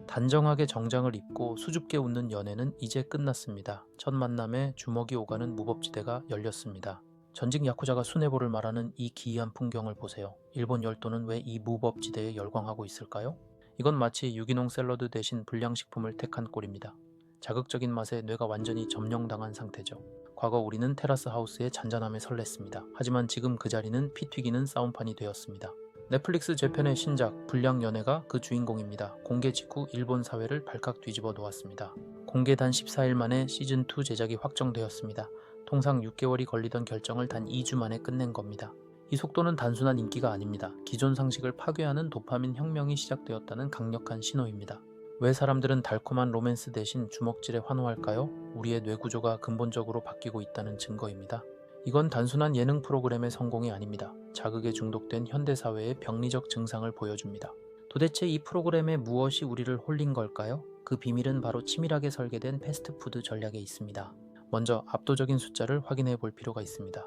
단정하게 정장을 입고 수줍게 웃는 연애는 이제 끝났습니다. 첫 만남에 주먹이 오가는 무법지대가 열렸습니다. 전직 야쿠자가 수뇌보를 말하는 이 기이한 풍경을 보세요. 일본 열도는 왜 이 무법지대에 열광하고 있을까요? 이건 마치 유기농 샐러드 대신 불량식품을 택한 꼴입니다. 자극적인 맛에 뇌가 완전히 점령당한 상태죠. 과거 우리는 테라스 하우스의 잔잔함에 설렜습니다. 하지만 지금 그 자리는 피 튀기는 싸움판이 되었습니다. 넷플릭스 재편의 신작 불량 연애가 그 주인공입니다. 공개 직후 일본 사회를 발칵 뒤집어 놓았습니다. 공개 단 14일 만에 시즌2 제작이 확정되었습니다. 통상 6개월이 걸리던 결정을 단 2주 만에 끝낸 겁니다. 이 속도는 단순한 인기가 아닙니다. 기존 상식을 파괴하는 도파민 혁명이 시작되었다는 강력한 신호입니다. 왜 사람들은 달콤한 로맨스 대신 주먹질에 환호할까요? 우리의 뇌구조가 근본적으로 바뀌고 있다는 증거입니다. 이건 단순한 예능 프로그램의 성공이 아닙니다. 자극에 중독된 현대사회의 병리적 증상을 보여줍니다. 도대체 이 프로그램에 무엇이 우리를 홀린 걸까요? 그 비밀은 바로 치밀하게 설계된 패스트푸드 전략에 있습니다. 먼저 압도적인 숫자를 확인해 볼 필요가 있습니다.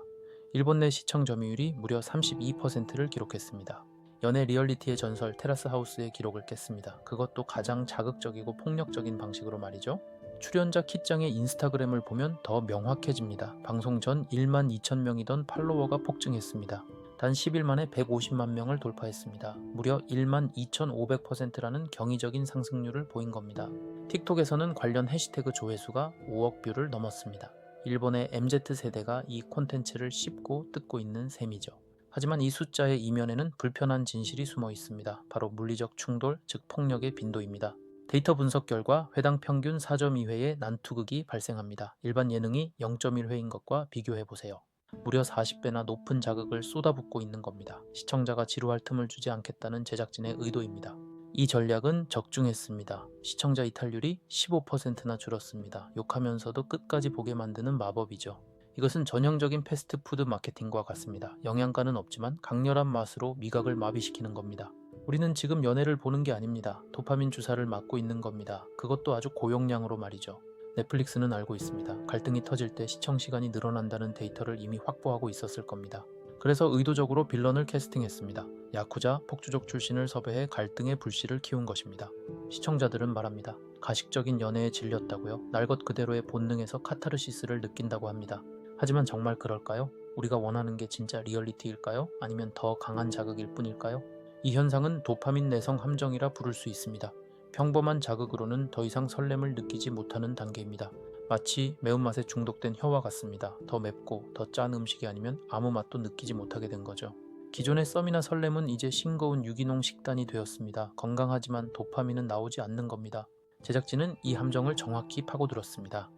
일본 내 시청 점유율이 무려 32%를 기록했습니다. 연애 리얼리티의 전설 테라스 하우스의 기록을 깼습니다. 그것도 가장 자극적이고 폭력적인 방식으로 말이죠. 출연자 키짱의 인스타그램을 보면 더 명확해집니다. 방송 전 1만 2천 명이던 팔로워가 폭증했습니다. 단 10일 만에 150만 명을 돌파했습니다. 무려 1만 2,500%라는 경이적인 상승률을 보인 겁니다. 틱톡에서는 관련 해시태그 조회수가 5억 뷰를 넘었습니다. 일본의 MZ세대가 이 콘텐츠를 씹고 뜯고 있는 셈이죠. 하지만 이 숫자의 이면에는 불편한 진실이 숨어 있습니다. 바로 물리적 충돌, 즉 폭력의 빈도입니다. 데이터 분석 결과 회당 평균 4.2회의 난투극이 발생합니다. 일반 예능이 0.1회인 것과 비교해보세요. 무려 40배나 높은 자극을 쏟아붓고 있는 겁니다. 시청자가 지루할 틈을 주지 않겠다는 제작진의 의도입니다. 이 전략은 적중했습니다. 시청자 이탈률이 15%나 줄었습니다. 욕하면서도 끝까지 보게 만드는 마법이죠. 이것은 전형적인 패스트푸드 마케팅과 같습니다. 영양가는 없지만 강렬한 맛으로 미각을 마비시키는 겁니다. 우리는 지금 연애를 보는 게 아닙니다. 도파민 주사를 맞고 있는 겁니다. 그것도 아주 고용량으로 말이죠. 넷플릭스는 알고 있습니다. 갈등이 터질 때 시청 시간이 늘어난다는 데이터를 이미 확보하고 있었을 겁니다. 그래서 의도적으로 빌런을 캐스팅했습니다. 야쿠자, 폭주족 출신을 섭외해 갈등의 불씨를 키운 것입니다. 시청자들은 말합니다. 가식적인 연애에 질렸다고요? 날 것 그대로의 본능에서 카타르시스를 느낀다고 합니다. 하지만 정말 그럴까요? 우리가 원하는 게 진짜 리얼리티일까요? 아니면 더 강한 자극일 뿐일까요? 이 현상은 도파민 내성 함정이라 부를 수 있습니다. 평범한 자극으로는 더 이상 설렘을 느끼지 못하는 단계입니다. 마치 매운맛에 중독된 혀와 같습니다. 더 맵고 더 짠 음식이 아니면 아무 맛도 느끼지 못하게 된 거죠. 기존의 썸이나 설렘은 이제 싱거운 유기농 식단이 되었습니다. 건강하지만 도파민은 나오지 않는 겁니다. 제작진은 이 함정을 정확히 파고들었습니다.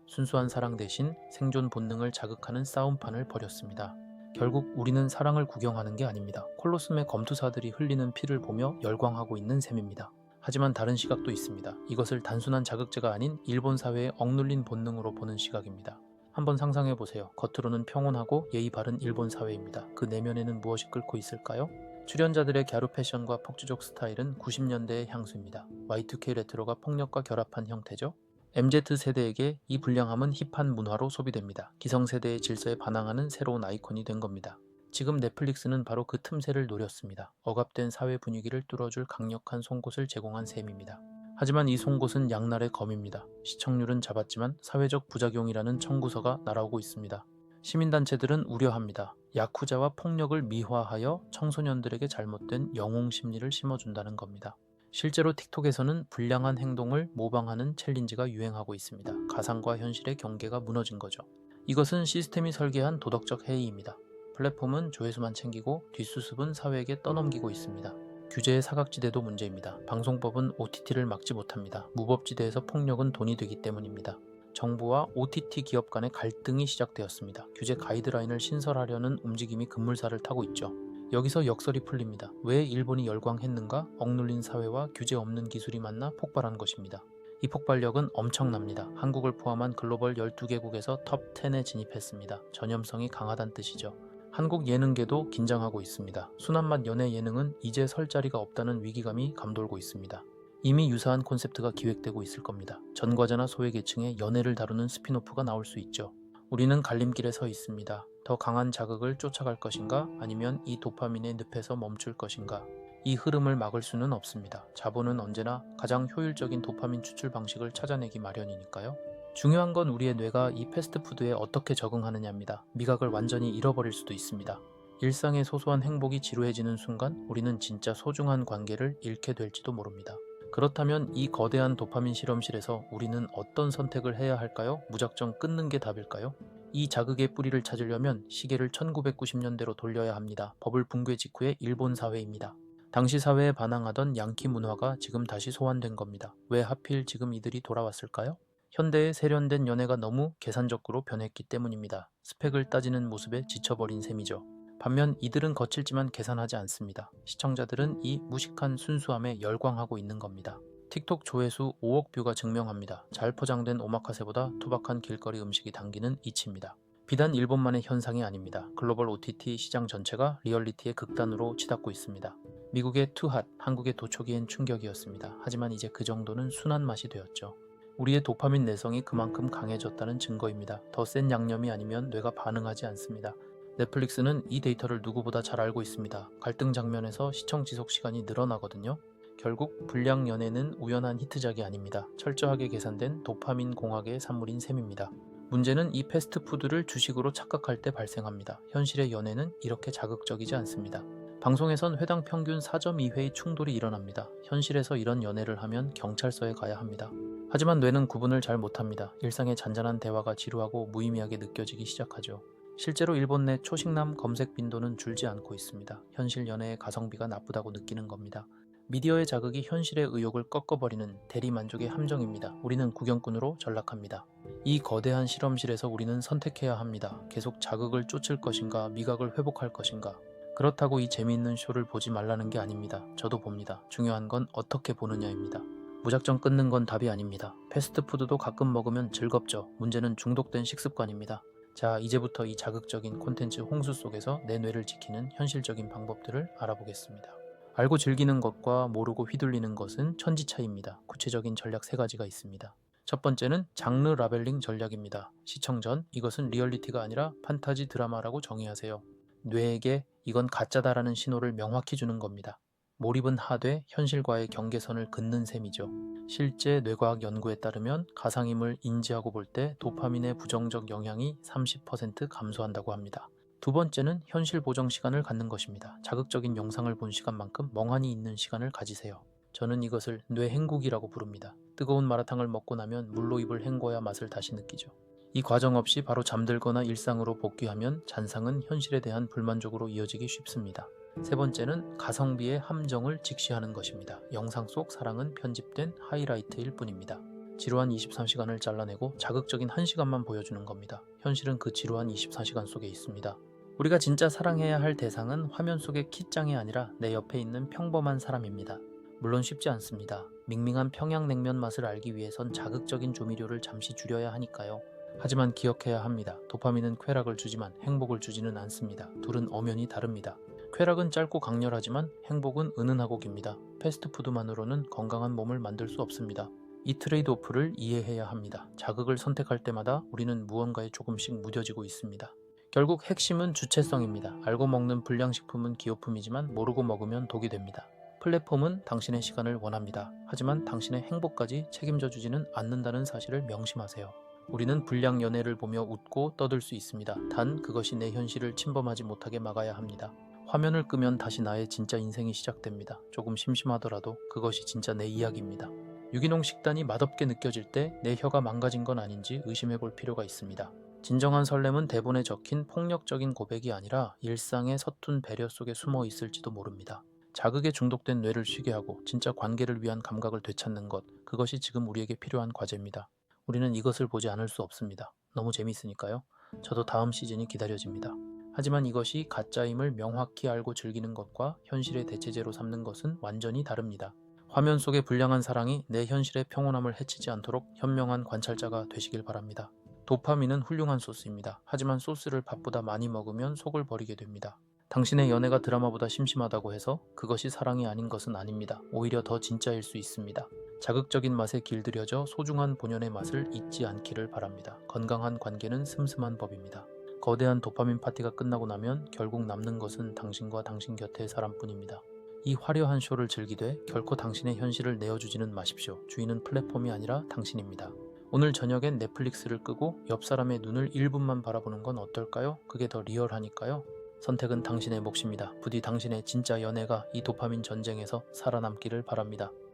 순수한 사랑 대신 생존 본능을 자극하는 싸움판을 벌였습니다. 결국 우리는 사랑을 구경하는 게 아닙니다. 콜로세움의 검투사들이 흘리는 피를 보며 열광하고 있는 셈입니다. 하지만 다른 시각도 있습니다. 이것을 단순한 자극제가 아닌 일본 사회의 억눌린 본능으로 보는 시각입니다. 한번 상상해보세요. 겉으로는 평온하고 예의 바른 일본 사회입니다. 그 내면에는 무엇이 끓고 있을까요? 출연자들의 갸루 패션과 폭주족 스타일은 90년대의 향수입니다. Y2K 레트로가 폭력과 결합한 형태죠. MZ세대에게 이 불량함은 힙한 문화로 소비됩니다. 기성세대의 질서에 반항하는 새로운 아이콘이 된 겁니다. 지금 넷플릭스는 바로 그 틈새를 노렸습니다. 억압된 사회 분위기를 뚫어줄 강력한 송곳을 제공한 셈입니다. 하지만 이 송곳은 양날의 검입니다. 시청률은 잡았지만 사회적 부작용이라는 청구서가 날아오고 있습니다. 시민단체들은 우려합니다. 야쿠자와 폭력을 미화하여 청소년들에게 잘못된 영웅 심리를 심어준다는 겁니다. 실제로 틱톡에서는 불량한 행동을 모방하는 챌린지가 유행하고 있습니다. 가상과 현실의 경계가 무너진 거죠. 이것은 시스템이 설계한 도덕적 해이입니다. 플랫폼은 조회수만 챙기고 뒷수습은 사회에게 떠넘기고 있습니다. 규제의 사각지대도 문제입니다. 방송법은 OTT를 막지 못합니다. 무법지대에서 폭력은 돈이 되기 때문입니다. 정부와 OTT 기업 간의 갈등이 시작되었습니다. 규제 가이드라인을 신설하려는 움직임이 급물살을 타고 있죠. 여기서 역설이 풀립니다. 왜 일본이 열광했는가? 억눌린 사회와 규제 없는 기술이 만나 폭발한 것입니다. 이 폭발력은 엄청납니다. 한국을 포함한 글로벌 12개국에서 톱 10에 진입했습니다. 전염성이 강하다는 뜻이죠. 한국 예능계도 긴장하고 있습니다. 순한맛 연애 예능은 이제 설 자리가 없다는 위기감이 감돌고 있습니다. 이미 유사한 콘셉트가 기획되고 있을 겁니다. 전과자나 소외계층의 연애를 다루는 스피노프가 나올 수 있죠. 우리는 갈림길에 서 있습니다. 더 강한 자극을 쫓아갈 것인가? 아니면 이 도파민의 늪에서 멈출 것인가? 이 흐름을 막을 수는 없습니다. 자본은 언제나 가장 효율적인 도파민 추출 방식을 찾아내기 마련이니까요. 중요한 건 우리의 뇌가 이 패스트푸드에 어떻게 적응하느냐입니다. 미각을 완전히 잃어버릴 수도 있습니다. 일상의 소소한 행복이 지루해지는 순간 우리는 진짜 소중한 관계를 잃게 될지도 모릅니다. 그렇다면 이 거대한 도파민 실험실에서 우리는 어떤 선택을 해야 할까요? 무작정 끊는 게 답일까요? 이 자극의 뿌리를 찾으려면 시계를 1990년대로 돌려야 합니다. 버블 붕괴 직후의 일본 사회입니다. 당시 사회에 반항하던 양키 문화가 지금 다시 소환된 겁니다. 왜 하필 지금 이들이 돌아왔을까요? 현대의 세련된 연애가 너무 계산적으로 변했기 때문입니다. 스펙을 따지는 모습에 지쳐버린 셈이죠. 반면 이들은 거칠지만 계산하지 않습니다. 시청자들은 이 무식한 순수함에 열광하고 있는 겁니다. 틱톡 조회수 5억 뷰가 증명합니다. 잘 포장된 오마카세보다 투박한 길거리 음식이 당기는 이치입니다. 비단 일본만의 현상이 아닙니다. 글로벌 OTT 시장 전체가 리얼리티의 극단으로 치닫고 있습니다. 미국의 투핫, 한국의 도초기엔 충격이었습니다. 하지만 이제 그 정도는 순한 맛이 되었죠. 우리의 도파민 내성이 그만큼 강해졌다는 증거입니다. 더 센 양념이 아니면 뇌가 반응하지 않습니다. 넷플릭스는 이 데이터를 누구보다 잘 알고 있습니다. 갈등 장면에서 시청 지속 시간이 늘어나거든요. 결국 불량 연애는 우연한 히트작이 아닙니다. 철저하게 계산된 도파민 공학의 산물인 셈입니다. 문제는 이 패스트푸드를 주식으로 착각할 때 발생합니다. 현실의 연애는 이렇게 자극적이지 않습니다. 방송에선 회당 평균 4.2회의 충돌이 일어납니다. 현실에서 이런 연애를 하면 경찰서에 가야 합니다. 하지만 뇌는 구분을 잘 못합니다. 일상의 잔잔한 대화가 지루하고 무의미하게 느껴지기 시작하죠. 실제로 일본 내 초식남 검색 빈도는 줄지 않고 있습니다. 현실 연애의 가성비가 나쁘다고 느끼는 겁니다. 미디어의 자극이 현실의 의욕을 꺾어버리는 대리만족의 함정입니다. 우리는 구경꾼으로 전락합니다. 이 거대한 실험실에서 우리는 선택해야 합니다. 계속 자극을 쫓을 것인가, 미각을 회복할 것인가. 그렇다고 이 재미있는 쇼를 보지 말라는 게 아닙니다. 저도 봅니다. 중요한 건 어떻게 보느냐입니다. 무작정 끊는 건 답이 아닙니다. 패스트푸드도 가끔 먹으면 즐겁죠. 문제는 중독된 식습관입니다. 자, 이제부터 이 자극적인 콘텐츠 홍수 속에서 내 뇌를 지키는 현실적인 방법들을 알아보겠습니다. 알고 즐기는 것과 모르고 휘둘리는 것은 천지 차이입니다. 구체적인 전략 3가지가 있습니다. 첫 번째는 장르 라벨링 전략입니다. 시청 전 이것은 리얼리티가 아니라 판타지 드라마라고 정의하세요. 뇌에게 이건 가짜다라는 신호를 명확히 주는 겁니다. 몰입은 하되 현실과의 경계선을 긋는 셈이죠. 실제 뇌과학 연구에 따르면 가상임을 인지하고 볼 때 도파민의 부정적 영향이 30% 감소한다고 합니다. 두 번째는 현실 보정 시간을 갖는 것입니다. 자극적인 영상을 본 시간만큼 멍하니 있는 시간을 가지세요. 저는 이것을 뇌 헹구기라고 부릅니다. 뜨거운 마라탕을 먹고 나면 물로 입을 헹궈야 맛을 다시 느끼죠. 이 과정 없이 바로 잠들거나 일상으로 복귀하면 잔상은 현실에 대한 불만족으로 이어지기 쉽습니다. 세 번째는 가성비의 함정을 직시하는 것입니다. 영상 속 사랑은 편집된 하이라이트일 뿐입니다. 지루한 23시간을 잘라내고 자극적인 1시간만 보여주는 겁니다. 현실은 그 지루한 24시간 속에 있습니다. 우리가 진짜 사랑해야 할 대상은 화면 속의 키짱이 아니라 내 옆에 있는 평범한 사람입니다. 물론 쉽지 않습니다. 밍밍한 평양냉면 맛을 알기 위해선 자극적인 조미료를 잠시 줄여야 하니까요. 하지만 기억해야 합니다. 도파민은 쾌락을 주지만 행복을 주지는 않습니다. 둘은 엄연히 다릅니다. 쾌락은 짧고 강렬하지만 행복은 은은하고 깁니다. 패스트푸드만으로는 건강한 몸을 만들 수 없습니다. 이 트레이드오프를 이해해야 합니다. 자극을 선택할 때마다 우리는 무언가에 조금씩 무뎌지고 있습니다. 결국 핵심은 주체성입니다. 알고 먹는 불량식품은 기호품이지만 모르고 먹으면 독이 됩니다. 플랫폼은 당신의 시간을 원합니다. 하지만 당신의 행복까지 책임져 주지는 않는다는 사실을 명심하세요. 우리는 불량 연애를 보며 웃고 떠들 수 있습니다. 단 그것이 내 현실을 침범하지 못하게 막아야 합니다. 화면을 끄면 다시 나의 진짜 인생이 시작됩니다. 조금 심심하더라도 그것이 진짜 내 이야기입니다. 유기농 식단이 맛없게 느껴질 때 내 혀가 망가진 건 아닌지 의심해 볼 필요가 있습니다. 진정한 설렘은 대본에 적힌 폭력적인 고백이 아니라 일상의 서툰 배려 속에 숨어 있을지도 모릅니다. 자극에 중독된 뇌를 쉬게 하고 진짜 관계를 위한 감각을 되찾는 것, 그것이 지금 우리에게 필요한 과제입니다. 우리는 이것을 보지 않을 수 없습니다. 너무 재밌으니까요. 저도 다음 시즌이 기다려집니다. 하지만 이것이 가짜임을 명확히 알고 즐기는 것과 현실의 대체제로 삼는 것은 완전히 다릅니다. 화면 속의 불량한 사랑이 내 현실의 평온함을 해치지 않도록 현명한 관찰자가 되시길 바랍니다. 도파민은 훌륭한 소스입니다. 하지만 소스를 밥보다 많이 먹으면 속을 버리게 됩니다. 당신의 연애가 드라마보다 심심하다고 해서 그것이 사랑이 아닌 것은 아닙니다. 오히려 더 진짜일 수 있습니다. 자극적인 맛에 길들여져 소중한 본연의 맛을 잊지 않기를 바랍니다. 건강한 관계는 슴슴한 법입니다. 거대한 도파민 파티가 끝나고 나면 결국 남는 것은 당신과 당신 곁의 사람뿐입니다. 이 화려한 쇼를 즐기되 결코 당신의 현실을 내어주지는 마십시오. 주인은 플랫폼이 아니라 당신입니다. 오늘 저녁엔 넷플릭스를 끄고 옆 사람의 눈을 1분만 바라보는 건 어떨까요? 그게 더 리얼하니까요. 선택은 당신의 몫입니다. 부디 당신의 진짜 연애가 이 도파민 전쟁에서 살아남기를 바랍니다.